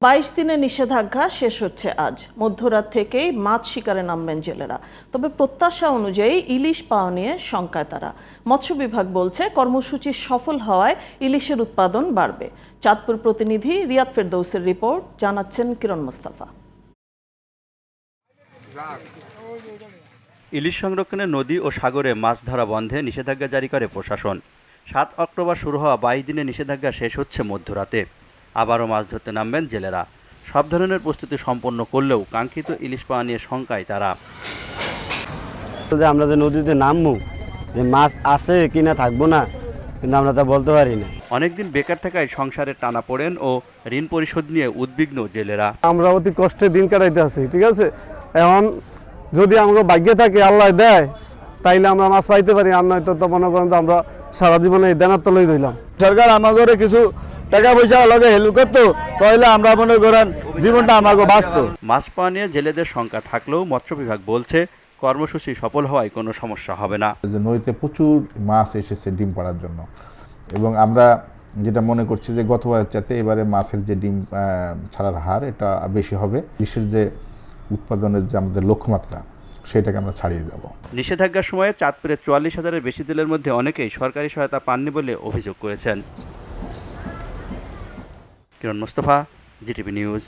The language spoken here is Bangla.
22 দিনের নিষেধাজ্ঞা শেষ হচ্ছে আজ। মধ্যরাত থেকেই মাছ শিকারে নামবেন জেলেরা। তবে প্রত্যাশা অনুযায়ী ইলিশ পাওয়া নিয়ে শঙ্কায় তারা। মৎস্য বিভাগ বলছে কর্মসূচি সফল হওয়ায় ইলিশের উৎপাদন বাড়বে। চাঁদপুর প্রতিনিধি রিয়াদ ফেরদৌসের রিপোর্ট, জানাচ্ছেন কিরণ মোস্তফা। ইলিশ সংরক্ষণে নদী ও সাগরে মাছ ধরা বন্ধে নিষেধাজ্ঞা জারি করে প্রশাসন। 7 অক্টোবর শুরু হওয়া 22 দিনের নিষেধাজ্ঞা শেষ হচ্ছে মধ্যরাতে। আবারও মাছ ধরতে নামবেন জেলেরা। সব ধরনের প্রস্তুতি সম্পন্ন করলেও কাঙ্ক্ষিত ইলিশ পাওয়া নিয়ে শঙ্কায় তারা। আমরা যে নদীতে নামবো, যে মাছ আছে কিনা থাকবো না, কিন্তু আমরা তা বলতে পারি না। অনেকদিন বেকার থাকায় সংসারে টানা পড়েন ও ঋণ পরিশোধ নিয়ে উদ্বিগ্ন জেলেরা। আমরা অতি কষ্টে দিন কাটাইতে আছি, ঠিক আছে। এখন যদি আমাকে ভাগ্যে থাকে, আল্লাহ দেয়, তাইলে আমরা মাছ পাইতে পারি, আর নয়তো তো মনে করেন তো আমরা সারা জীবনে এই দেনার তলেই রইলাম। সরকার আমাদের কিছু টাকা পয়সা লগে হেল্প করতো, তাহলে আমরা মনে করেন জীবনটা আমাকে বাঁচতো। মাছ পাওয়া নিয়ে জেলেদের শঙ্কা থাকলেও মৎস্য বিভাগ বলছে কর্মসূচি সফল হওয়ায় কোনো সমস্যা হবে না। নদীতে প্রচুর মাছ এসেছে ডিম পাড়ার জন্য, এবং আমরা যেটা মনে করছি যে গতবারের চাইতে এবারে মাছের যে ডিম ছাড়ার হার এটা বেশি হবে। বিশ্বের যে উৎপাদনের যে আমাদের লক্ষ্যমাত্রা, সেটাকে আমরা ছাড়িয়ে যাব। নিষেধাজ্ঞার সময়ে চাঁদপুরে 44,000-এর বেশি জেলের মধ্যে অনেকেই সরকারি সহায়তা পাননি বলে অভিযোগ করেছেন। কিরণ মোস্তফা, জিটিভি নিউজ।